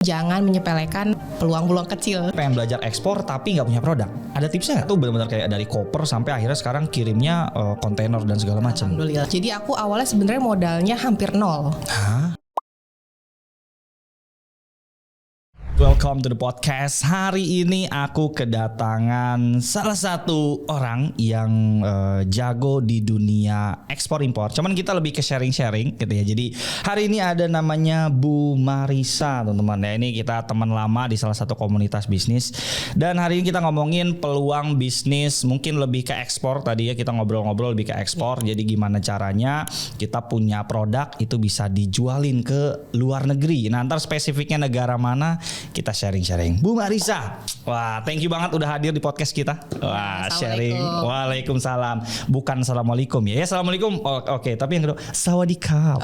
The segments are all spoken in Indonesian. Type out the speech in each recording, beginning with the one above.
Jangan menyepelekan peluang-peluang kecil. Pengen belajar ekspor tapi nggak punya produk. Ada tipsnya nggak tuh benar-benar kayak dari koper sampai akhirnya sekarang kirimnya kontainer dan segala macam. Alhamdulillah. Jadi aku awalnya sebenarnya modalnya hampir nol. Hah? Welcome to the podcast. Hari ini aku kedatangan salah satu orang yang jago di dunia ekspor impor. Cuman kita lebih ke sharing-sharing gitu ya. Jadi hari ini ada namanya Bu Marisa, teman-teman. Ya, ini kita teman lama di salah satu komunitas bisnis. Dan hari ini kita ngomongin peluang bisnis, mungkin lebih ke ekspor. Tadi ya kita ngobrol-ngobrol lebih ke ekspor. Jadi gimana caranya kita punya produk itu bisa dijualin ke luar negeri. Nah, ntar spesifiknya negara mana kita sharing-sharing. Bu Marisa, wah thank you banget udah hadir di podcast kita. Wah sharing. Waalaikumsalam. Bukan assalamualaikum ya. Assalamualaikum. Oke. Tapi yang kedua sawadikap.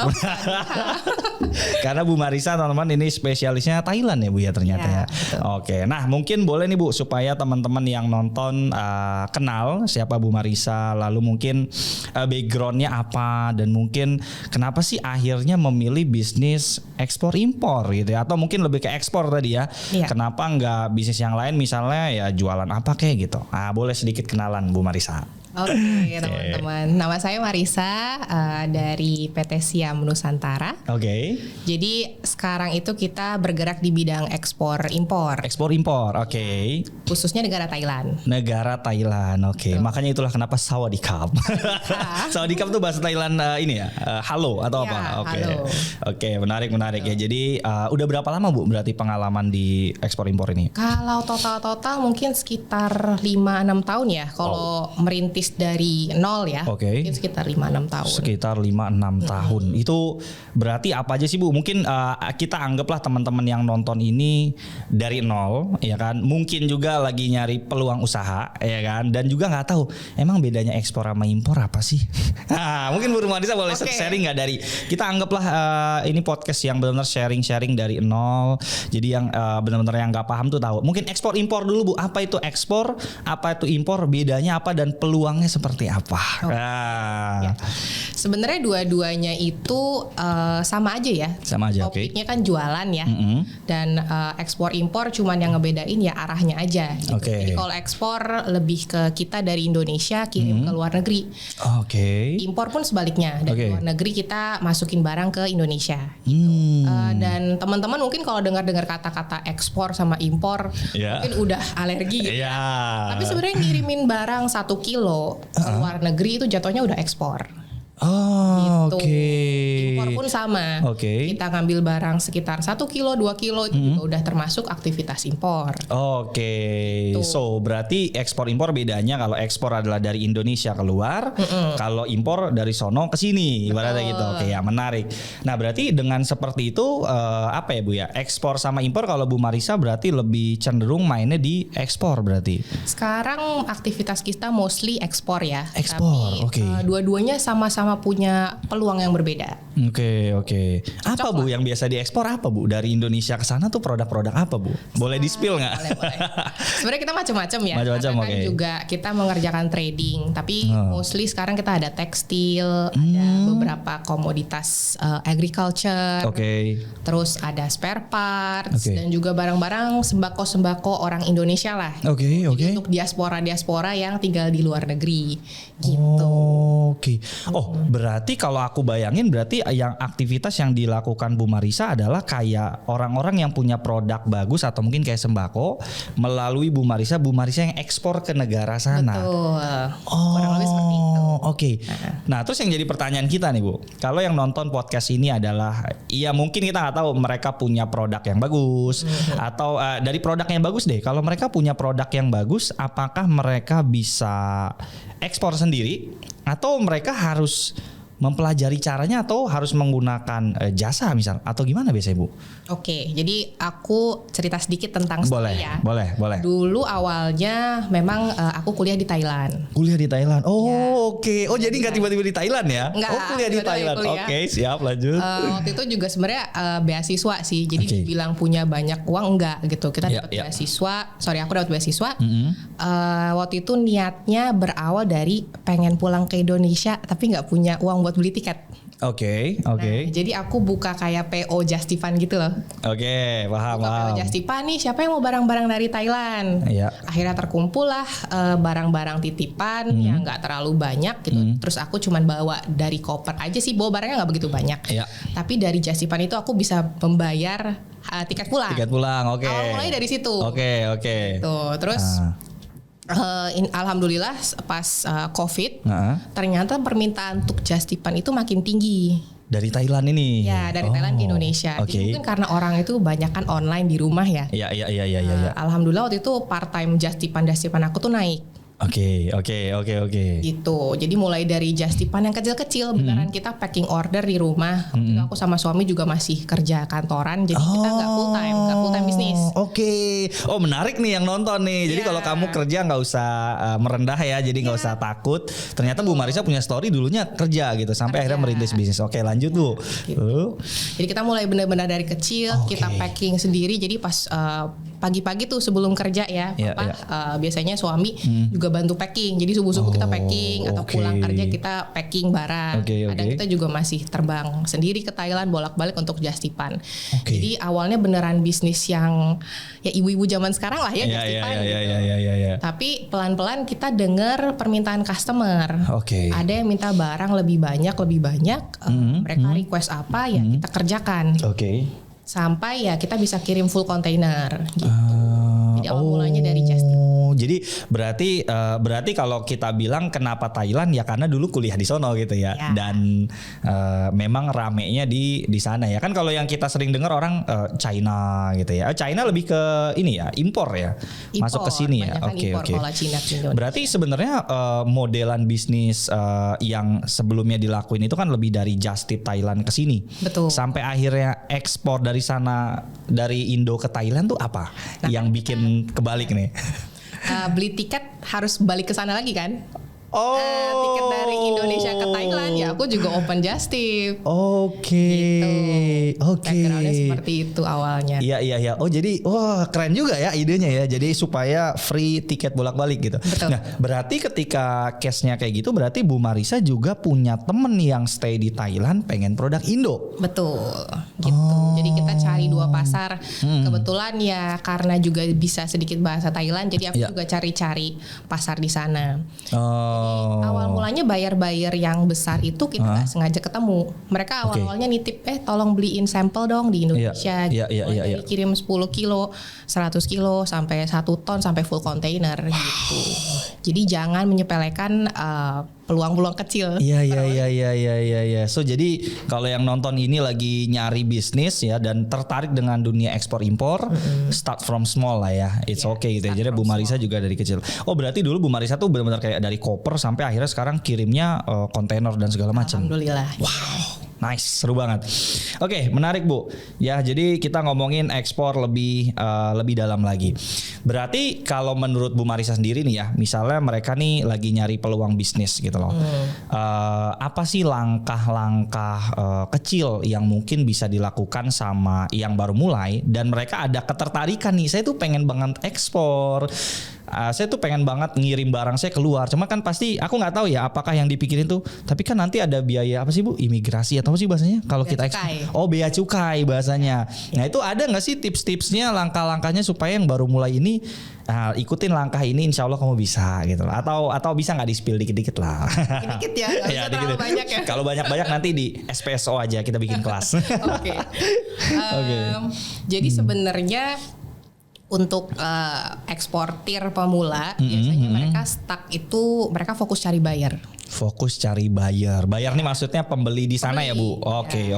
Karena Bu Marisa teman-teman ini spesialisnya Thailand ya Bu ya ternyata ya. Oke. Nah mungkin boleh nih Bu supaya teman-teman yang nonton kenal siapa Bu Marisa, lalu mungkin backgroundnya apa dan mungkin kenapa sih akhirnya memilih bisnis ekspor impor gitu ya, atau mungkin lebih ke ekspor tadi ya. Iya. Kenapa nggak bisnis yang lain misalnya ya jualan apa kayak gitu. Boleh sedikit kenalan Bu Marisa. Oke, teman-teman. Nama saya Marisa dari PT Siam Nusantara. Oke. Jadi sekarang itu kita bergerak di bidang ekspor impor. Ekspor impor, oke. Khususnya negara Thailand. Negara Thailand, oke. Makanya itulah kenapa sawadikap. Sawadikap tuh bahasa Thailand ini ya, halo atau ya, apa? Oke. Halo. Oke, menarik ya. Jadi udah berapa lama Bu berarti pengalaman di ekspor impor ini? Kalau total mungkin sekitar 5-6 tahun ya. Kalau merintis dari nol ya. Oke. Mungkin sekitar 5-6 tahun. Sekitar 5-6 tahun. Itu berarti apa aja sih Bu? Mungkin kita anggaplah teman-teman yang nonton ini dari nol ya kan. Mungkin juga lagi nyari peluang usaha ya kan. Dan juga nggak tahu emang bedanya ekspor sama impor apa sih? Mungkin Bu Marisa boleh sharing nggak dari kita anggaplah ini podcast yang benar-benar sharing dari nol. Jadi yang benar-benar yang nggak paham tuh tahu. Mungkin ekspor impor dulu Bu. Apa itu ekspor? Apa itu impor? Bedanya apa dan peluangnya seperti apa? Ya. Sebenarnya dua-duanya itu sama aja ya. Sama aja. Topiknya kan jualan ya. Dan ekspor impor cuman yang ngebedain ya arahnya aja. Gitu. Jadi kalau ekspor lebih ke kita dari Indonesia kirim ke luar negeri. Impor pun sebaliknya dari luar negeri kita masukin barang ke Indonesia. Gitu. Dan teman-teman mungkin kalau dengar-dengar kata-kata ekspor sama impor mungkin udah alergi. Gitu. Tapi sebenarnya ngirimin barang 1 kilo ke luar negeri itu jatuhnya udah ekspor. Gitu. Impor pun sama. Kita ngambil barang sekitar 1 kilo, 2 kilo itu juga udah termasuk aktivitas impor. So berarti ekspor impor bedanya kalau ekspor adalah dari Indonesia keluar, kalau impor dari sono ke sini, ibaratnya gitu. Ya menarik. Nah berarti dengan seperti itu apa ya Bu ya? Ekspor sama impor kalau Bu Marisa berarti lebih cenderung mainnya di ekspor berarti. Sekarang aktivitas kita mostly ekspor ya. Ekspor, tapi dua-duanya sama-sama punya peluang yang berbeda. Oke. Apa Bu yang biasa diekspor apa Bu? Dari Indonesia ke sana tuh produk-produk apa Bu? Boleh di-spill nggak? Boleh. Sebenarnya kita macam-macam ya. Macam-macam, kan juga kita mengerjakan trading, tapi mostly sekarang kita ada tekstil, ada beberapa komoditas agriculture, terus ada spare parts dan juga barang-barang sembako orang Indonesia lah. Jadi untuk diaspora yang tinggal di luar negeri gitu. Berarti kalau aku bayangin berarti yang aktivitas yang dilakukan Bu Marisa adalah kayak orang-orang yang punya produk bagus atau mungkin kayak sembako melalui Bu Marisa yang ekspor ke negara sana. Betul. Kurang lebih seperti itu. Nah terus yang jadi pertanyaan kita nih Bu, kalau yang nonton podcast ini adalah ya mungkin kita nggak tahu mereka punya produk yang bagus atau dari produk yang bagus deh. Kalau mereka punya produk yang bagus, apakah mereka bisa ekspor sendiri atau mereka harus mempelajari caranya atau harus menggunakan jasa misal atau gimana biasanya Bu? Jadi aku cerita sedikit tentang story ya. Boleh. Dulu awalnya memang aku kuliah di Thailand. Kuliah di Thailand. Jadi nggak tiba-tiba di Thailand ya? Kuliah di Thailand. Siap lanjut. Waktu itu juga sebenarnya beasiswa sih. Jadi dibilang punya banyak uang enggak gitu. Kita dapat beasiswa. Aku dapat beasiswa. Waktu itu niatnya berawal dari pengen pulang ke Indonesia tapi nggak punya uang buat beli tiket. Oke. Nah, jadi aku buka kayak PO Justipan gitu loh. Oke, paham. PO Justipan nih, siapa yang mau barang-barang dari Thailand? Iya. Akhirnya terkumpul lah barang-barang titipan yang nggak terlalu banyak gitu. Terus aku cuman bawa dari koper aja sih, bawa barangnya nggak begitu banyak. Iya. Tapi dari Justipan itu aku bisa membayar tiket pulang. Oke. Awal mulai dari situ. Oke. Tuh, terus. Alhamdulillah pas COVID ternyata permintaan untuk Justipan itu makin tinggi dari Thailand ini. Ya, dari Thailand ke Indonesia. Jadi mungkin karena orang itu banyak kan online di rumah ya. Iya. Alhamdulillah waktu itu part time Justipan aku tuh naik. Oke. Gitu. Jadi mulai dari Justipan yang kecil-kecil, beneran kita packing order di rumah. Waktu itu aku sama suami juga masih kerja kantoran, jadi kita nggak full time bisnis. Oh menarik nih yang nonton nih. Jadi kalau kamu kerja nggak usah merendah ya, jadi nggak usah takut. Ternyata Bu Marisa punya story dulunya kerja gitu, sampai akhirnya merintis bisnis. Oke, lanjut Bu. Gitu. Jadi kita mulai benar-benar dari kecil, kita packing sendiri. Jadi pas pagi-pagi tuh sebelum kerja ya, biasanya suami juga bantu packing. Jadi subuh-subuh kita packing atau pulang kerja kita packing barang. Kadang kita juga masih terbang sendiri ke Thailand bolak-balik untuk Justipan. Jadi awalnya beneran bisnis yang ya ibu-ibu zaman sekarang lah ya Justipan gitu. Tapi pelan-pelan kita dengar permintaan customer. Ada yang minta barang lebih banyak. Mereka request apa ya kita kerjakan. Sampai ya kita bisa kirim full container gitu. Jadi awal mulanya dari Justipan. Jadi berarti kalau kita bilang kenapa Thailand ya karena dulu kuliah di sono gitu ya. Dan memang ramenya di sana ya. Kan kalau yang kita sering dengar orang China gitu ya. China lebih ke ini ya, impor ya. Masuk ke sini ya. Oke. Berarti sebenarnya modelan bisnis yang sebelumnya dilakuin itu kan lebih dari Just Tip Thailand ke sini. Betul. Sampai akhirnya ekspor dari sana, dari Indo ke Thailand tuh apa yang bikin kebalik nih? Beli tiket harus balik ke sana lagi kan? Tiket dari Indonesia ke Thailand ya aku juga open Just Tip. Backgroundnya seperti itu awalnya. Iya. Jadi keren juga ya idenya ya. Jadi supaya free tiket bolak-balik gitu. Betul. Nah berarti ketika case-nya kayak gitu berarti Bu Marisa juga punya temen yang stay di Thailand pengen produk Indo. Betul. Gitu. Jadi kita cari dua pasar. Kebetulan ya karena juga bisa sedikit bahasa Thailand. Jadi aku juga cari-cari pasar di sana. Awal mulanya buyer yang besar itu kita nggak sengaja ketemu. Mereka awalnya nitip tolong beliin sampel dong di Indonesia. Jadi kirim 10 kilo, 100 kilo sampai 1 ton sampai full container gitu. Jadi jangan menyepelekan peluang-peluang kecil. Iya. So jadi kalau yang nonton ini lagi nyari bisnis ya dan tertarik dengan dunia ekspor impor, start from small lah ya. It's okay gitu ya. Jadi Bu Marisa juga dari kecil. Oh berarti dulu Bu Marisa tuh benar-benar kayak dari koper sampai akhirnya sekarang kirimnya kontainer dan segala macam. Alhamdulillah. Wow. Nice, seru banget. Oke, menarik Bu. Ya, jadi kita ngomongin ekspor lebih dalam lagi. Berarti kalau menurut Bu Marisa sendiri nih ya, misalnya mereka nih lagi nyari peluang bisnis gitu loh. Apa sih langkah-langkah kecil yang mungkin bisa dilakukan sama yang baru mulai dan mereka ada ketertarikan nih, saya tuh pengen banget ekspor. Saya tuh pengen banget ngirim barang saya keluar. Cuma kan pasti aku nggak tahu ya apakah yang dipikirin tuh. Tapi kan nanti ada biaya apa sih Bu? Imigrasi atau apa sih bahasanya? Kalau kita bea cukai bahasanya. Nah itu ada nggak sih tips-tipsnya, langkah-langkahnya supaya yang baru mulai ini ikutin langkah ini, insya Allah kamu bisa gitu. Atau bisa nggak di-spill dikit-dikit lah. Dikit ya, nggak usah terlalu banyak ya. Kalau banyak-banyak nanti di SPSO aja kita bikin kelas. Oke. Jadi sebenarnya untuk eksportir pemula biasanya mereka stuck itu mereka fokus cari buyer. Buyer nih maksudnya pembeli di sana ya Bu. Oke.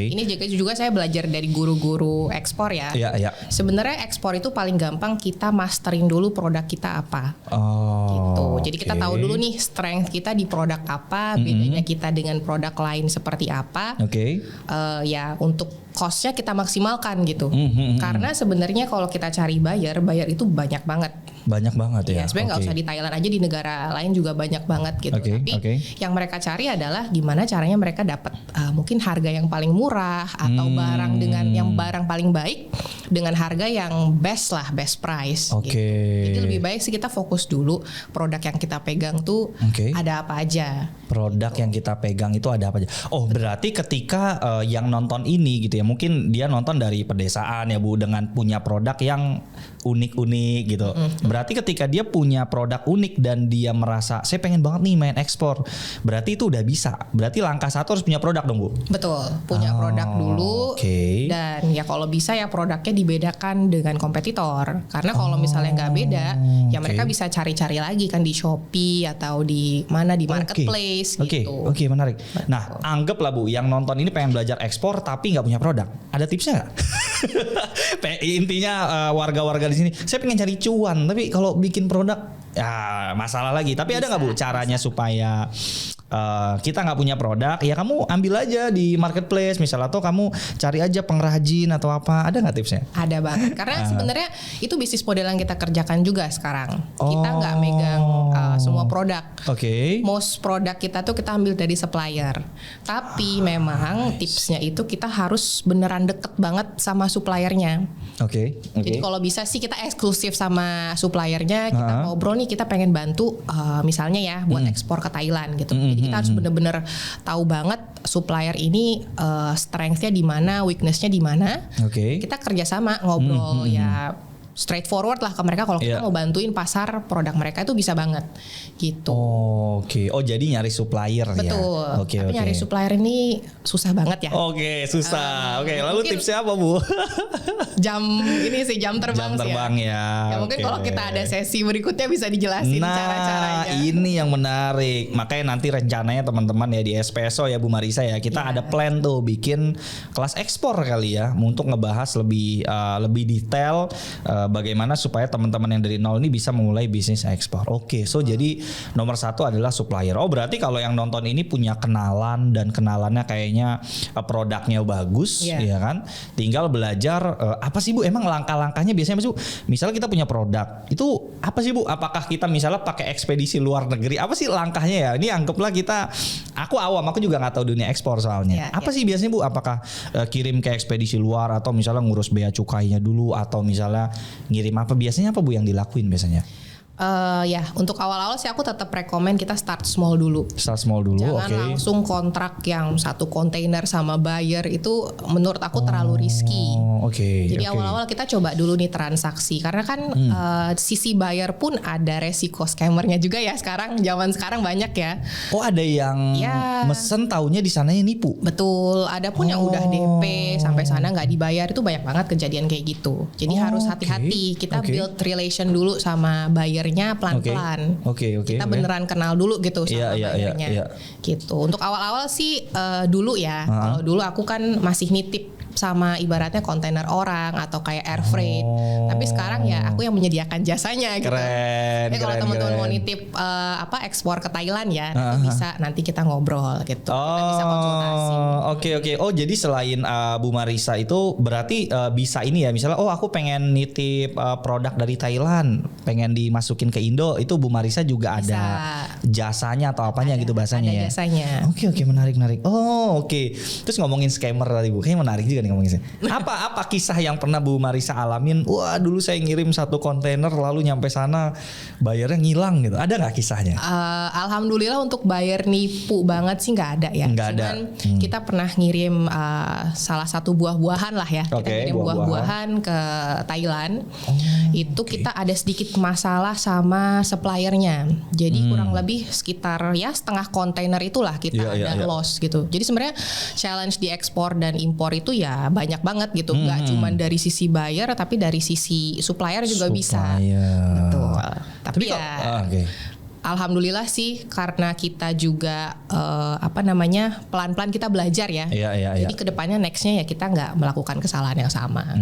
Ini juga saya belajar dari guru-guru ekspor ya. Iya. Sebenarnya ekspor itu paling gampang kita mastering dulu produk kita apa. Gitu. Jadi kita tahu dulu nih strength kita di produk apa, bedanya kita dengan produk lain seperti apa. Ya untuk costnya kita maksimalkan gitu. Karena sebenarnya kalau kita cari buyer itu banyak banget. Banyak banget ya. Sebenarnya nggak usah di Thailand aja, di negara lain juga banyak banget gitu. Tapi yang mereka cari adalah gimana caranya mereka dapat mungkin harga yang paling murah atau barang dengan yang barang paling baik dengan harga yang best price. Gitu. Jadi lebih baik sih kita fokus dulu produk yang kita pegang tuh ada apa aja. Produk yang kita pegang itu ada apa aja. Oh, berarti ketika yang nonton ini gitu ya, mungkin dia nonton dari pedesaan ya Bu, dengan punya produk yang unik-unik gitu. Berarti ketika dia punya produk unik dan dia merasa saya pengen banget nih main ekspor, berarti itu udah bisa. Berarti langkah satu harus punya produk dong Bu. Betul, punya produk dulu. Dan ya kalau bisa ya produknya dibedakan dengan kompetitor. Karena kalau misalnya nggak beda, ya mereka bisa cari-cari lagi kan di Shopee atau di mana di marketplace gitu. Oke, menarik. Nah, anggaplah Bu yang nonton ini pengen belajar ekspor tapi nggak punya produk. Ada tipsnya nggak? Intinya warga-warga di sini, saya pengen cari cuan, tapi kalau bikin produk ya masalah lagi. Tapi ada nggak Bu caranya supaya kita nggak punya produk, ya kamu ambil aja di marketplace misalnya, atau kamu cari aja pengrajin atau apa, ada nggak tipsnya? Ada banget, karena sebenarnya itu bisnis model yang kita kerjakan juga sekarang. Kita nggak megang semua produk. Most produk kita tuh kita ambil dari supplier. Tapi memang tipsnya itu kita harus beneran deket banget sama suppliernya. Jadi kalau bisa sih kita eksklusif sama suppliernya, kita ngobrol nih, kita pengen bantu misalnya ya buat ekspor ke Thailand gitu. Jadi kita harus bener-bener tahu banget supplier ini strength-nya di mana, weakness-nya di mana. Kita kerjasama ngobrol ya straightforward lah ke mereka, kalau kita mau bantuin pasar produk mereka itu bisa banget gitu. Oh jadi nyari supplier. Betul. Tapi nyari supplier ini susah banget ya. Susah. Lalu tipsnya apa Bu? jam terbang ya. Ya mungkin kalau kita ada sesi berikutnya bisa dijelasin cara-caranya. Ini yang menarik. Makanya nanti rencananya teman-teman ya di Espresso ya Bu Marisa ya, kita ada plan tuh bikin kelas ekspor kali ya, untuk ngebahas lebih detail bagaimana supaya teman-teman yang dari nol ini bisa memulai bisnis ekspor. Jadi nomor satu adalah supplier. Berarti kalau yang nonton ini punya kenalan dan kenalannya kayaknya produknya bagus, ya kan? Tinggal belajar apa sih Bu? Emang langkah-langkahnya biasanya Bu? Misalnya kita punya produk, itu apa sih Bu? Apakah kita misalnya pakai ekspedisi luar negeri? Apa sih langkahnya ya? Ini anggaplah aku awam, aku juga nggak tahu dunia ekspor soalnya. Apa sih biasanya Bu? Apakah kirim ke ekspedisi luar atau misalnya ngurus bea cukainya dulu, atau misalnya ngirim apa, biasanya apa Bu yang dilakuin biasanya? Untuk awal-awal sih aku tetap rekomen kita start small dulu. Jangan langsung kontrak yang satu kontainer sama buyer, itu menurut aku terlalu risky. Jadi awal-awal kita coba dulu nih transaksi, karena kan sisi buyer pun ada resiko scammernya juga ya sekarang. Zaman sekarang banyak ya. Ada yang mesen taunya di sananya nipu. Betul. Ada pun yang udah DP sampai sana nggak dibayar, itu banyak banget kejadian kayak gitu. Jadi harus hati-hati. Kita build relation dulu sama buyer pelan-pelan. Kita beneran kenal dulu gitu sama bayarnya. Gitu. Untuk awal-awal sih dulu ya. Kalau dulu aku kan masih nitip sama ibaratnya kontainer orang atau kayak air freight. Tapi sekarang ya aku yang menyediakan jasanya gitu. Jadi kalau teman-teman mau nitip ekspor ke Thailand ya, itu bisa nanti kita ngobrol gitu. Kita bisa konsultasi. Jadi selain Bu Marisa itu berarti bisa ini ya, misalnya aku pengen nitip produk dari Thailand, pengen dimasukin ke Indo, itu Bu Marisa juga bisa. Ada jasanya atau apanya gitu bahasanya ya. Ada jasanya. Menarik. Terus ngomongin scammer tadi Bu, kayaknya menarik juga nih ngomongin. Apa kisah yang pernah Bu Marisa alamin? Wah, dulu saya ngirim satu kontainer lalu nyampe sana bayarnya ngilang gitu. Ada nggak kisahnya? Alhamdulillah untuk bayar nipu banget sih nggak ada ya. Cuman kita pernah ngirim salah satu buah-buahan lah ya. Kita ngirim buah-buahan ke Thailand. Itu kita ada sedikit masalah sama suppliernya. Jadi kurang lebih sekitar setengah kontainer itulah kita ada loss gitu. Jadi sebenarnya challenge di ekspor dan impor itu ya banyak banget gitu. Gak cuma dari sisi buyer, tapi dari sisi supplier juga bisa. Betul. Tapi alhamdulillah sih, karena kita juga pelan-pelan kita belajar ya. Jadi kedepannya nextnya ya kita nggak melakukan kesalahan yang sama.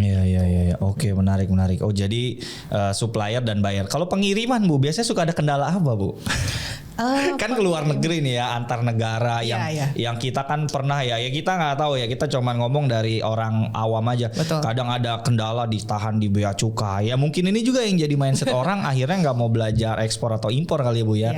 Menarik. Jadi supplier dan buyer. Kalau pengiriman Bu, biasanya suka ada kendala apa Bu? Kan keluar negeri nih ya, antar negara yang kita kan pernah ya kita nggak tahu ya, kita cuma ngomong dari orang awam aja. Betul. Kadang ada kendala ditahan di bea cukai ya, mungkin ini juga yang jadi mindset orang akhirnya nggak mau belajar ekspor atau impor kali ya Bu ya.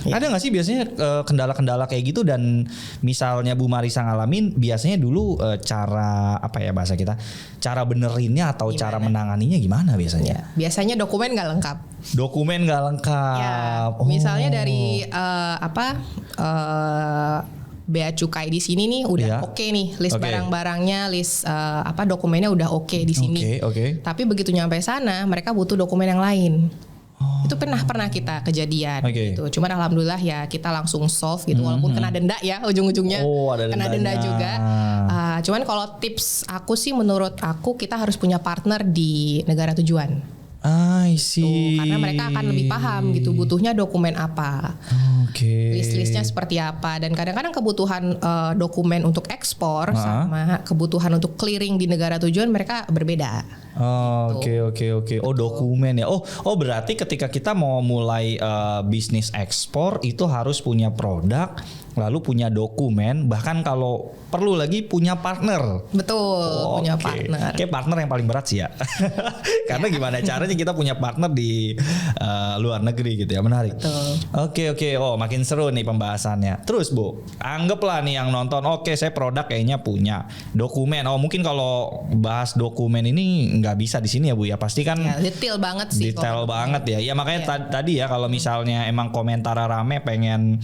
Ada nggak sih biasanya kendala-kendala kayak gitu, dan misalnya Bu Marissa ngalamin biasanya dulu cara apa ya bahasa kita, cara benerinnya atau cara menanganinya gimana biasanya? Biasanya dokumen nggak lengkap. Dokumen nggak lengkap. Ya, misalnya dari bea cukai di sini nih udah oke nih, list barang-barangnya, list dokumennya udah oke di sini. Tapi begitu nyampe sana mereka butuh dokumen yang lain. Itu pernah kita kejadian gitu. Cuman alhamdulillah ya kita langsung solve gitu, walaupun kena denda ya ujung-ujungnya. Kena denda juga. Cuman kalau tips aku sih, menurut aku kita harus punya partner di negara tujuan. I see. Karena mereka akan lebih paham gitu butuhnya dokumen apa, list-listnya seperti apa, dan kadang-kadang kebutuhan dokumen untuk ekspor sama kebutuhan untuk clearing di negara tujuan mereka berbeda. Oke. Oh dokumen ya. Oh berarti ketika kita mau mulai bisnis ekspor itu harus punya produk, lalu punya dokumen, bahkan kalau perlu lagi punya partner. Betul, punya partner. Kayak partner yang paling berat sih ya. Karena gimana caranya kita punya partner di luar negeri gitu ya, menarik. Oke. Oh makin seru nih pembahasannya. Terus Bu, anggaplah nih yang nonton, oke saya produk kayaknya punya dokumen. Oh mungkin kalau bahas dokumen ini nggak bisa di sini ya Bu ya, pasti kan detail banget sih. Detail banget ya. Ya makanya tadi ya kalau misalnya emang komentar rame pengen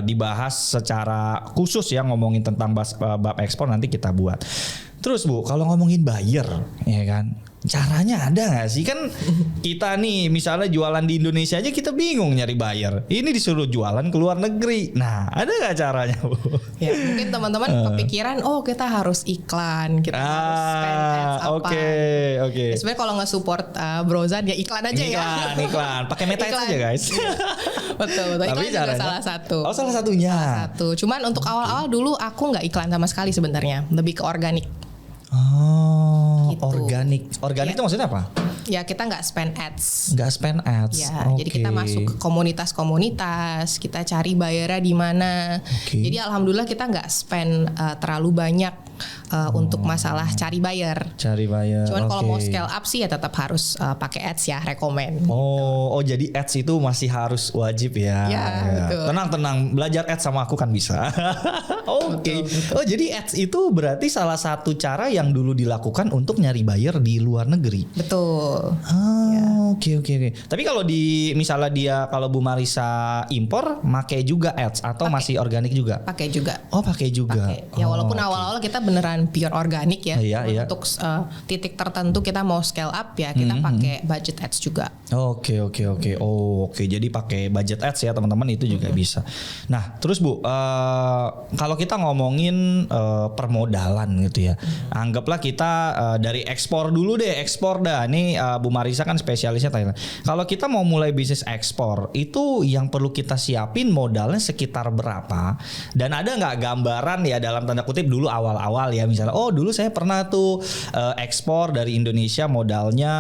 dibahas secara khusus ya ngomongin tentang bab ekspor, nanti kita buat. Terus Bu, kalau ngomongin buyer ya kan, caranya ada nggak sih? Kan kita nih misalnya jualan di Indonesia aja kita bingung nyari buyer, ini disuruh jualan ke luar negeri. Nah ada nggak caranya Bu? Ya mungkin teman-teman kepikiran kita harus iklan, kita harus spend ads apa. Oke. Sebenarnya kalau nggak support Brozan ya iklan aja iklan pakai meta aja guys. Betul. Iklan juga salah satu. Salah satunya. Cuman untuk awal-awal dulu aku nggak iklan sama sekali sebenarnya, lebih ke organik. Gitu. Organik itu maksudnya apa? Ya kita nggak spend ads. Jadi kita masuk ke komunitas-komunitas, kita cari bayarnya di mana. Jadi alhamdulillah kita nggak spend terlalu banyak untuk masalah cari buyer. Cuman kalau mau scale up sih ya tetap harus pakai ads ya, rekomen. Jadi ads itu masih harus wajib ya. Betul. Tenang, belajar ads sama aku kan bisa. Oke. Jadi ads itu berarti salah satu cara yang dulu dilakukan untuk nyari buyer di luar negeri. Betul. Oke. Tapi kalau kalau Bu Marissa impor, pakai juga ads atau masih organik juga? Pakai juga. Pakai juga. Ya walaupun awal-awal kita beneran pure organik ya. Untuk titik tertentu kita mau scale up ya, kita pakai budget ads juga. Oke. Jadi pakai budget ads ya teman-teman, itu juga bisa. Nah terus Bu, kalau kita ngomongin permodalan gitu ya, anggaplah kita dari ekspor dulu deh, Nih Bu Marissa kan spesialisnya Thailand. Kalau kita mau mulai bisnis ekspor, itu yang perlu kita siapin modalnya sekitar berapa? Dan ada nggak gambaran ya dalam tanda kutip dulu awal-awal ya, misalnya dulu saya pernah tuh ekspor dari Indonesia modalnya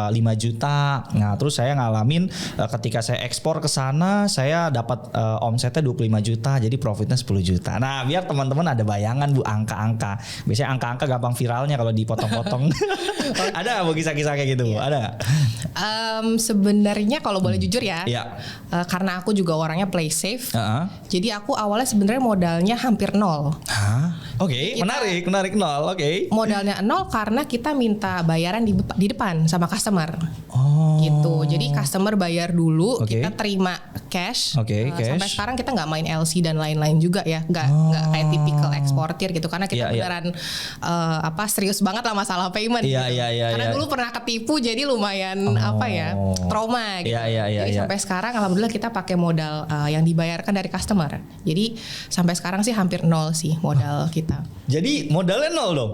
5 juta. Nah terus saya ngalamin ketika saya ekspor ke sana saya dapat omsetnya 25 juta, jadi profitnya 10 juta. Nah biar teman-teman ada bayangan Bu, angka-angka. Biasanya angka-angka gampang viralnya kalau dipotong-potong. Ada Bu kisah-kisah kayak gitu Bu? Ada nggak? Sebenarnya kalau boleh jujur ya, karena aku juga orangnya play safe. Jadi aku awalnya sebenarnya modalnya hampir nol. Menarik nol. Modalnya nol karena kita minta bayaran di depan sama customer. Gitu. Jadi customer bayar dulu, kita terima cash. Sampai sekarang kita nggak main LC dan lain-lain juga ya, nggak kayak typical eksportir gitu, karena kita beneran serius banget lah masalah payment. Karena dulu pernah ketipu, jadi lumayan trauma gitu. Jadi sampai sekarang alhamdulillah kita pakai modal yang dibayarkan dari customer. Jadi sampai sekarang sih hampir nol sih modal kita. Jadi modalnya nol dong?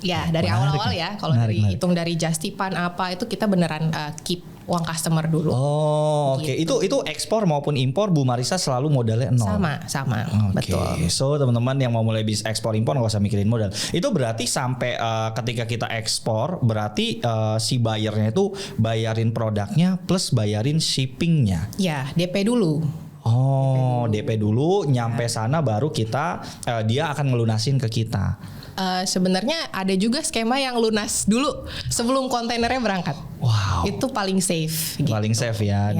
Ya dari awal-awal ya. Kalau hitung dari Justipan itu kita beneran keep uang customer dulu. Gitu. Itu ekspor maupun impor Bu Marissa selalu modalnya nol. Sama. Betul. So teman-teman yang mau mulai bisnis ekspor impor nggak usah mikirin modal. Itu berarti sampai ketika kita ekspor, berarti si buyernya itu bayarin produknya plus bayarin shippingnya. Ya DP dulu. Oh, DP dulu, nyampe sana baru kita dia akan ngelunasin ke kita. Sebenarnya ada juga skema yang lunas dulu sebelum kontainernya berangkat. Wow. Itu paling safe. Gitu. Paling safe ya.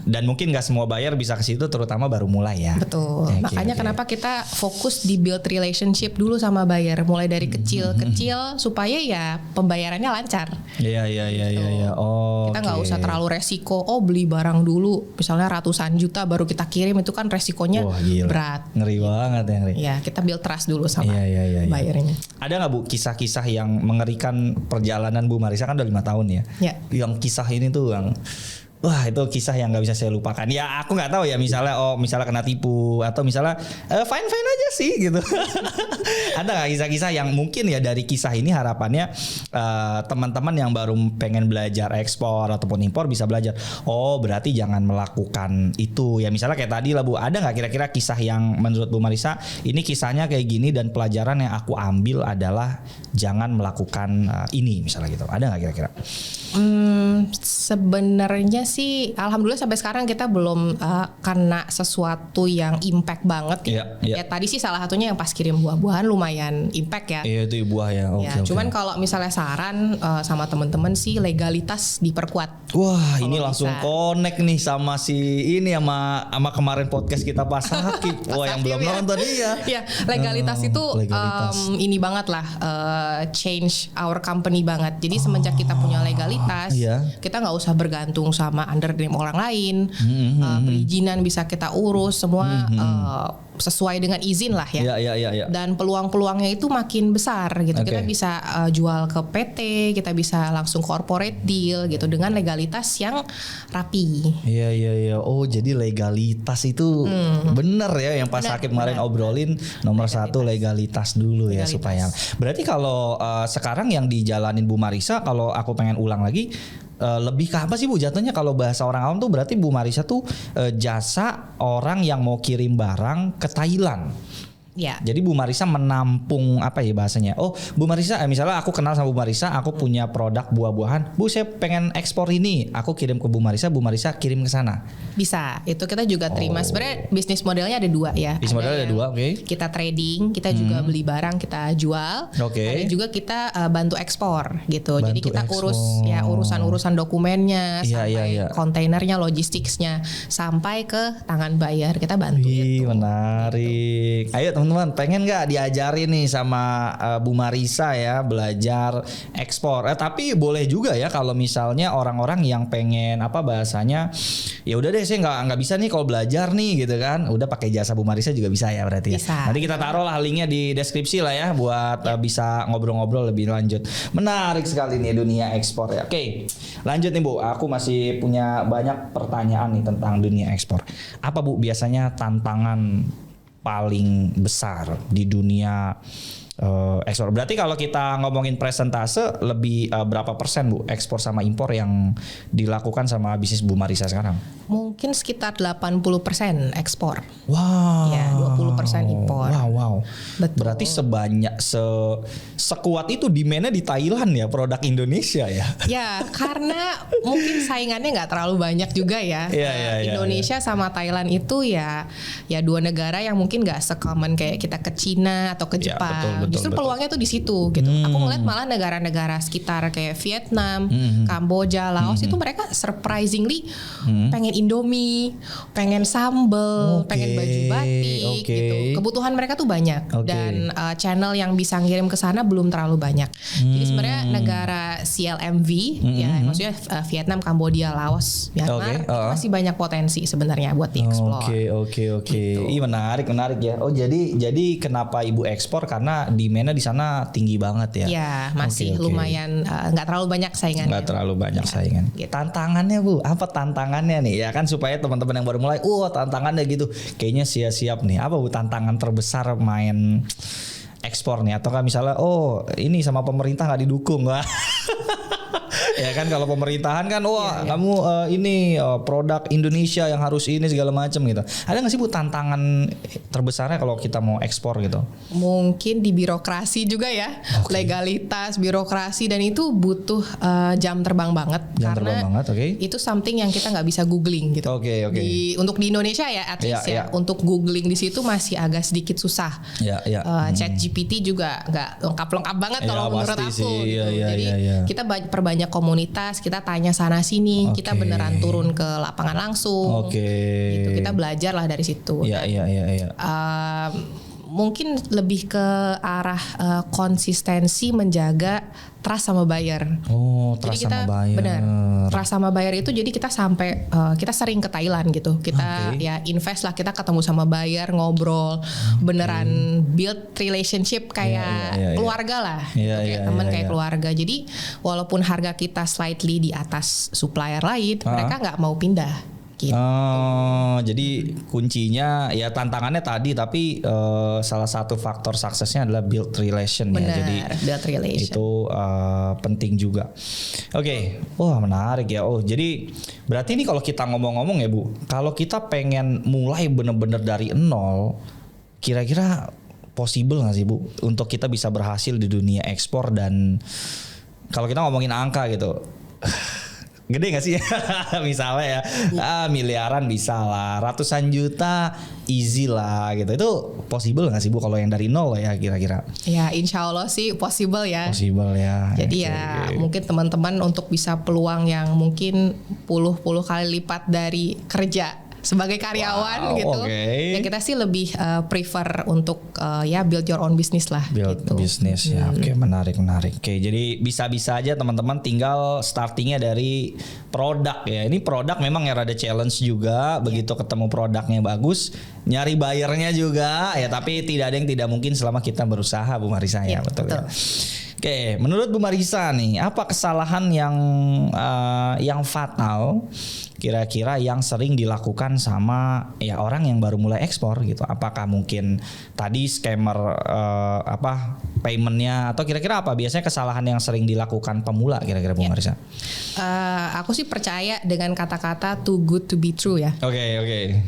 Dan mungkin nggak semua buyer bisa ke situ, terutama baru mulai ya. Betul. Makanya kenapa kita fokus di build relationship dulu sama buyer, mulai dari kecil-kecil supaya ya pembayarannya lancar. Iya. Oh. Kita nggak usah terlalu resiko. Oh, beli barang dulu, misalnya ratusan juta baru kita kirim, itu kan resikonya berat. Ngeri banget ya. Ya, kita build trust dulu sama buyernya. Ada nggak Bu kisah-kisah yang mengerikan perjalanan Bu Marissa, kan udah 5 tahun ya? Yang kisah ini tuh yang wah, itu kisah yang nggak bisa saya lupakan. Ya aku nggak tahu ya, misalnya kena tipu atau misalnya fine aja sih gitu. Ada nggak kisah-kisah yang mungkin ya dari kisah ini harapannya teman-teman yang baru pengen belajar ekspor ataupun impor bisa belajar. Oh, berarti jangan melakukan itu ya. Misalnya kayak tadi lah Bu, ada nggak kira-kira kisah yang menurut Bu Marissa ini kisahnya kayak gini dan pelajaran yang aku ambil adalah jangan melakukan ini misalnya gitu. Ada nggak kira-kira? Sebenarnya sih alhamdulillah sampai sekarang kita belum kena sesuatu yang impact banget ya. Tadi sih salah satunya yang pas kirim buah-buahan lumayan impact ya. Iya, itu buah ya. Cuman kalau misalnya saran sama teman-teman sih legalitas diperkuat. Wah, ini langsung connect nih sama si ini sama kemarin podcast kita pas Sakib. Wah, yang belum nonton ya, legalitas itu ini banget lah, change our company banget. Jadi semenjak kita punya legalitas, kita nggak usah bergantung sama under name orang lain. Perizinan bisa kita urus semua sesuai dengan izin lah ya. Dan peluang-peluangnya itu makin besar gitu. Kita bisa jual ke PT, kita bisa langsung corporate deal gitu dengan legalitas yang rapi. Iya. Oh, jadi legalitas itu bener ya yang pas Sakib kemarin obrolin, nomor satu legalitas dulu ya supaya. Berarti kalau sekarang yang dijalanin Bu Marissa, kalau aku pengen ulang lagi, lebih ke apa sih Bu jatuhnya kalau bahasa orang awam tuh? Berarti Bu Marissa tuh jasa orang yang mau kirim barang ke Thailand. Ya. Jadi Bu Marissa menampung apa ya bahasanya? Oh, Bu Marissa, misalnya aku kenal sama Bu Marissa, aku punya produk buah-buahan. Bu, saya pengen ekspor ini. Aku kirim ke Bu Marissa kirim ke sana. Bisa. Itu kita juga terima. Sebenarnya bisnis modelnya ada dua ya. Bisnis modelnya ada dua, oke. Kita trading, kita juga beli barang, kita jual. Ada juga kita bantu ekspor gitu. Jadi kita urus ya urusan-urusan dokumennya, sampai kontainernya, logistiknya, sampai ke tangan buyer. Kita bantu gitu. Menarik. Ayo teman-teman, pengen nggak diajarin nih sama Bu Marissa ya belajar ekspor? Tapi boleh juga ya kalau misalnya orang-orang yang pengen apa bahasanya, ya udah deh saya nggak bisa nih kalau belajar nih gitu kan, udah pakai jasa Bu Marissa juga bisa ya berarti ya. Bisa. Nanti kita taruh lah linknya di deskripsi lah ya buat bisa ngobrol-ngobrol lebih lanjut. Menarik sekali nih dunia ekspor ya. Oke, lanjut nih Bu, aku masih punya banyak pertanyaan nih tentang dunia ekspor. Apa Bu biasanya tantangan paling besar di dunia ekspor? Berarti kalau kita ngomongin persentase lebih berapa persen Bu ekspor sama impor yang dilakukan sama bisnis Bu Marissa sekarang? Mungkin sekitar 80% ekspor. Wow. Ya, 20% impor. Wow. Betul. Berarti sekuat itu demand-nya di Thailand ya produk Indonesia ya? Ya, karena mungkin saingannya nggak terlalu banyak juga ya. Indonesia sama Thailand itu ya dua negara yang mungkin nggak se-common kayak kita ke Cina atau ke Jepang. Betul, justru peluangnya tuh di situ gitu. Aku ngeliat malah negara-negara sekitar kayak Vietnam, Kamboja, Laos itu mereka surprisingly pengen Indomie, pengen sambal, pengen baju batik gitu. Kebutuhan mereka tuh banyak dan channel yang bisa ngirim ke sana belum terlalu banyak. Jadi sebenarnya negara CLMV ya maksudnya Vietnam, Kamboja, Laos, Myanmar itu masih banyak potensi sebenarnya buat dieksplor. Oke. Gitu. Ih menarik ya. Oh jadi kenapa Ibu ekspor karena demand-nya di sana tinggi banget ya? Ya masih lumayan nggak terlalu banyak saingan. Nggak terlalu banyak saingan. Gitu. Tantangannya Bu, apa tantangannya nih? Ya kan supaya teman-teman yang baru mulai, tantangannya gitu. Kayaknya siap nih. Apa Bu tantangan terbesar main ekspor nih? Atau kan misalnya, ini sama pemerintah nggak didukung, wah. Ya kan kalau pemerintahan kan kamu ini produk Indonesia yang harus ini segala macam gitu. Ada nggak sih Bu tantangan terbesarnya kalau kita mau ekspor gitu? Mungkin di birokrasi juga ya, legalitas, birokrasi, dan itu butuh jam terbang banget. Itu something yang kita nggak bisa googling gitu. Untuk di Indonesia ya, at least untuk googling di situ masih agak sedikit susah. ChatGPT juga nggak lengkap banget kalau menurut aku. Jadi kita perbanyak komunitas, kita tanya sana sini, kita beneran turun ke lapangan langsung. Gitu, kita belajar lah dari situ. Mungkin lebih ke arah konsistensi menjaga trust sama buyer. Trust sama buyer. Benar. Trust sama buyer itu jadi kita sampai kita sering ke Thailand gitu. Kita ya invest lah, kita ketemu sama buyer, ngobrol, beneran build relationship kayak keluarga lah. Kayak teman, kayak keluarga. Jadi walaupun harga kita slightly di atas supplier lain, mereka nggak mau pindah. Gitu. Jadi kuncinya ya tantangannya tadi, tapi salah satu faktor suksesnya adalah build relation. Bener, ya. Jadi build relation itu penting juga. Wah menarik ya. Jadi berarti ini kalau kita ngomong-ngomong ya Bu, kalau kita pengen mulai bener-bener dari nol, kira-kira possible nggak sih Bu untuk kita bisa berhasil di dunia ekspor? Dan kalau kita ngomongin angka gitu, gede gak sih? Misalnya ya miliaran bisa lah, ratusan juta easy lah gitu. Itu possible gak sih Bu kalau yang dari nol ya kira-kira? Ya insya Allah sih possible ya. Possible ya. Jadi mungkin teman-teman untuk bisa peluang yang mungkin puluh kali lipat dari kerja sebagai karyawan gitu. Ya kita sih lebih prefer untuk ya build your own business lah. Build business ya. Menarik. Jadi bisa-bisa aja teman-teman tinggal startingnya dari produk ya. Ini produk memang ya rada challenge juga. Begitu ketemu produknya bagus, nyari buyernya juga ya. Tapi tidak ada yang tidak mungkin selama kita berusaha, Bu Marisa ya. Betul. Ya? Menurut Bu Marisa nih, apa kesalahan yang fatal kira-kira yang sering dilakukan sama ya orang yang baru mulai ekspor gitu? Apakah mungkin tadi scammer paymentnya, atau kira-kira apa biasanya kesalahan yang sering dilakukan pemula kira-kira Bu Marisa? Aku sih percaya dengan kata-kata too good to be true ya.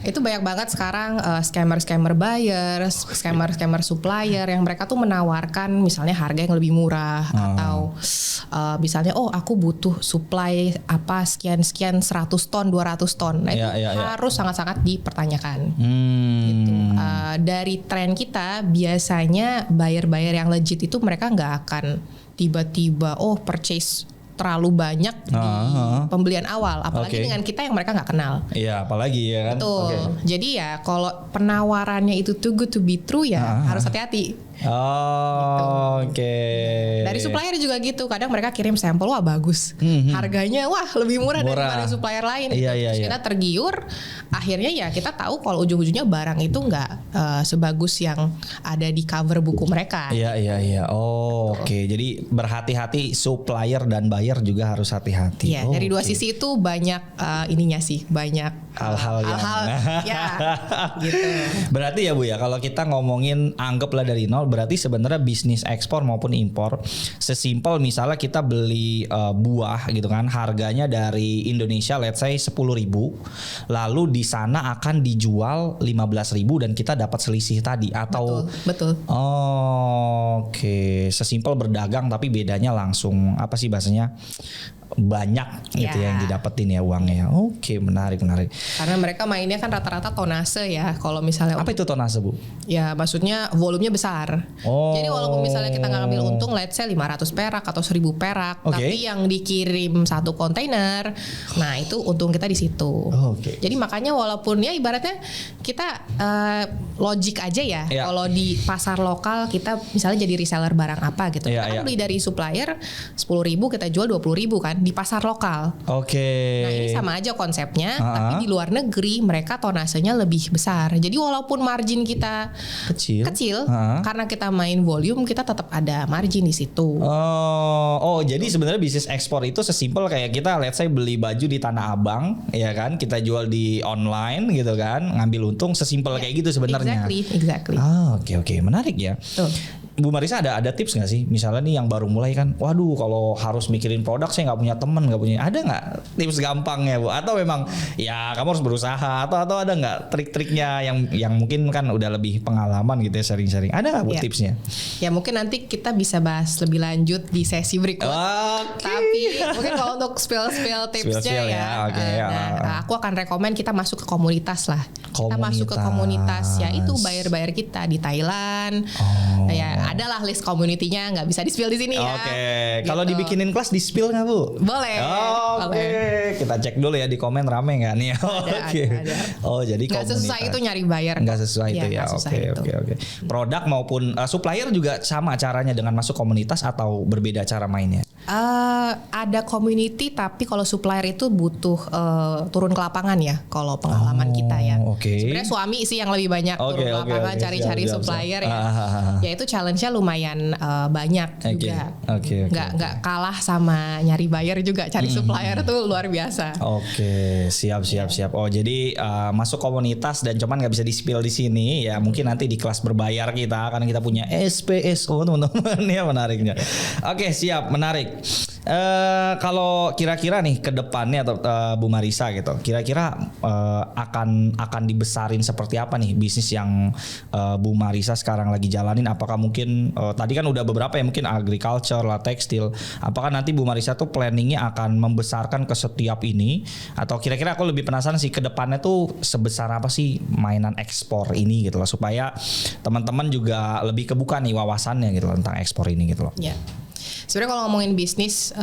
Itu banyak banget sekarang scammer buyer, scammer supplier yang mereka tuh menawarkan misalnya harga yang lebih murah atau misalnya aku butuh supply sekian 100 ton 200 ton. Nah itu harus sangat-sangat dipertanyakan. Gitu. Dari tren kita biasanya buyer-buyer yang legit itu mereka nggak akan tiba-tiba purchase terlalu banyak di pembelian awal, apalagi dengan kita yang mereka nggak kenal. Iya, apalagi ya kan. Betul. Jadi ya kalau penawarannya itu too good to be true ya harus hati-hati. Dari supplier juga gitu, kadang mereka kirim sampel bagus, harganya lebih murah daripada supplier lain. Terus kita tergiur, akhirnya ya kita tahu kalau ujung-ujungnya barang itu nggak sebagus yang ada di cover buku mereka. Jadi berhati-hati, supplier dan buyer juga harus hati-hati. Dari dua sisi itu banyak ininya sih, banyak hal-hal ya gitu. Berarti ya Bu ya, kalau kita ngomongin anggaplah dari nol, berarti sebenarnya bisnis ekspor maupun impor sesimpel misalnya kita beli buah gitu kan, harganya dari Indonesia let's say 10.000, lalu di sana akan dijual 15.000 dan kita dapat selisih tadi atau betul. Sesimpel berdagang tapi bedanya langsung apa sih bahasanya, banyak gitu yang didapetin ya uangnya. Menarik. Karena mereka mainnya kan rata-rata tonase ya. Kalau misalnya apa itu tonase Bu? Ya maksudnya volumenya besar. Jadi walaupun misalnya kita nggak ngambil untung let's say 500 perak atau 1.000 perak, tapi yang dikirim satu kontainer, nah itu untung kita di situ. Jadi makanya walaupun ya ibaratnya kita logik aja ya. Kalau di pasar lokal kita misalnya jadi reseller barang apa gitu, kita kan beli dari supplier 10.000 kita jual 20.000 kan di pasar lokal. Nah ini sama aja konsepnya, tapi di luar negeri mereka tonasenya lebih besar. Jadi walaupun margin kita kecil karena kita main volume, kita tetap ada margin di situ. Jadi sebenarnya bisnis ekspor itu sesimpel kayak kita let's say beli baju di Tanah Abang, ya kan, kita jual di online gitu kan, ngambil untung, sesimpel kayak gitu sebenarnya. Exactly. Menarik ya. Bu Marisa ada tips nggak sih? Misalnya nih yang baru mulai kan, waduh kalau harus mikirin produk saya nggak punya teman, ada nggak tips gampangnya Bu? Atau memang ya kamu harus berusaha atau ada nggak trik-triknya yang mungkin kan udah lebih pengalaman gitu ya, sharing-sharing. Ada nggak Bu tipsnya? Ya mungkin nanti kita bisa bahas lebih lanjut di sesi berikut. Tapi mungkin kalau untuk spill tipsnya aku akan rekomen kita masuk ke komunitas lah. Kita masuk ke komunitas ya itu buyer kita di Thailand. Ya adalah list community-nya, nggak bisa di-spill di sini ya. Oke. Kalau dibikinin kelas di-spill nggak Bu? Boleh. Oke. Kita cek dulu ya di komen rame nggak nih. Oke. Oh jadi nggak sesuai itu nyari buyer. Nggak sesuai itu ya. Oke. Produk maupun supplier juga sama caranya dengan masuk komunitas atau berbeda cara mainnya? Ada community tapi kalau supplier itu butuh turun ke lapangan ya. Kalau pengalaman kita ya. Sebenarnya suami sih yang lebih banyak turun ke lapangan cari-cari supplier ya. Ya itu challenge-nya lumayan banyak juga. Nggak kalah sama nyari buyer juga, cari supplier tuh luar biasa. Siap. Oh jadi masuk komunitas dan cuman nggak bisa di-spill di sini ya, mungkin nanti di kelas berbayar kita karena kita punya SPSO teman-teman ya, menariknya. Siap, menarik. Kalau kira-kira nih ke depannya atau Bu Marisa gitu, kira-kira akan dibesarin seperti apa nih bisnis yang Bu Marisa sekarang lagi jalanin? Apakah mungkin tadi kan udah beberapa ya, mungkin agriculture lah, tekstil. Apakah nanti Bu Marisa tuh planningnya akan membesarkan ke setiap ini? Atau kira-kira aku lebih penasaran sih ke depannya tuh sebesar apa sih mainan ekspor ini gitu loh, supaya teman-teman juga lebih kebuka nih wawasannya gitu loh tentang ekspor ini gitu loh. Sebenarnya kalau ngomongin bisnis,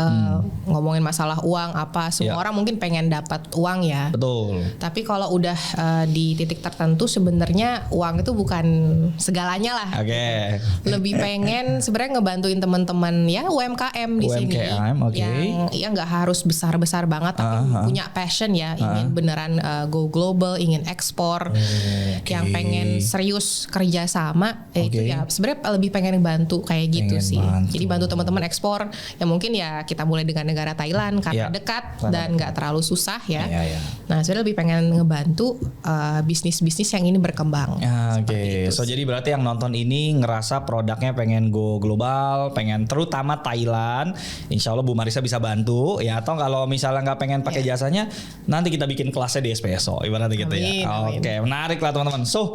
ngomongin masalah uang semua orang mungkin pengen dapat uang ya. Betul. Tapi kalau udah di titik tertentu sebenarnya uang itu bukan segalanya lah. Lebih pengen sebenarnya ngebantuin teman-teman ya UMKM di sini yang nggak harus besar-besar banget tapi punya passion ya, ingin beneran go global, ingin ekspor, yang pengen serius kerja sama itu ya sebenarnya lebih pengen bantu kayak gitu sih. Jadi bantu teman-teman ekspor ya, mungkin ya kita mulai dengan negara Thailand karena dekat dan nggak terlalu susah ya. Nah saya lebih pengen ngebantu bisnis-bisnis yang ini berkembang. So jadi berarti yang nonton ini ngerasa produknya pengen go global, pengen terutama Thailand, insya Allah Bu Marisa bisa bantu ya. Atau kalau misalnya nggak pengen pakai jasanya, nanti kita bikin kelasnya di SPSO ibaratnya gitu ya. Menarik lah teman-teman. So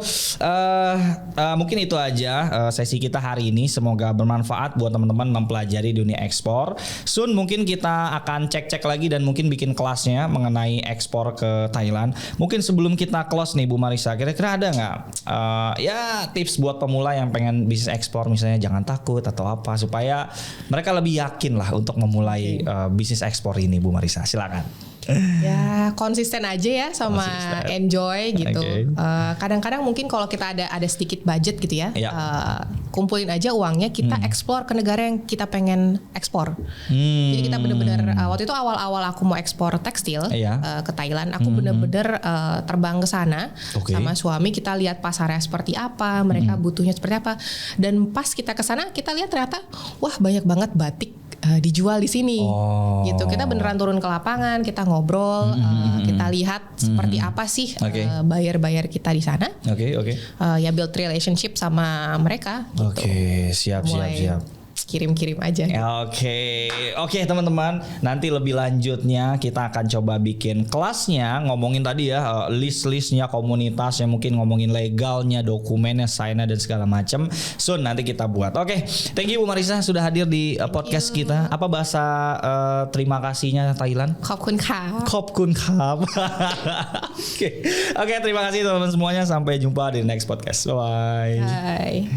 mungkin itu aja sesi kita hari ini. Semoga bermanfaat buat teman-teman mempelajari dunia ekspor. Soon mungkin kita akan cek-cek lagi dan mungkin bikin kelasnya mengenai ekspor ke Thailand. Mungkin sebelum kita close nih Bu Marisa, kira-kira ada nggak tips buat pemula yang pengen bisnis ekspor, misalnya jangan takut atau apa, supaya mereka lebih yakin lah untuk memulai bisnis ekspor ini Bu Marisa, silakan. Ya konsisten aja ya sama enjoy gitu. Kadang-kadang mungkin kalau kita ada sedikit budget gitu ya, kumpulin aja uangnya, kita eksplor ke negara yang kita pengen ekspor. Jadi kita bener-bener waktu itu awal-awal aku mau ekspor tekstil ke Thailand, aku bener-bener terbang ke sana sama suami, kita lihat pasarnya seperti apa, mereka butuhnya seperti apa, dan pas kita ke sana kita lihat ternyata wah banyak banget batik dijual di sini gitu. Kita beneran turun ke lapangan, kita ngobrol, kita lihat seperti apa sih buyer-buyer kita di sana. Ya build relationship sama mereka gitu. Siap. Kirim-kirim aja. Oke, teman-teman, nanti lebih lanjutnya kita akan coba bikin kelasnya, ngomongin tadi ya list-listnya, komunitasnya, mungkin ngomongin legalnya, dokumennya, sign-nya dan segala macam. Soon nanti kita buat. Thank you Bu Marisa sudah hadir di podcast kita. Apa bahasa terima kasihnya Thailand? Khop kun khap. Oke, terima kasih teman-teman semuanya. Sampai jumpa di next podcast. Bye.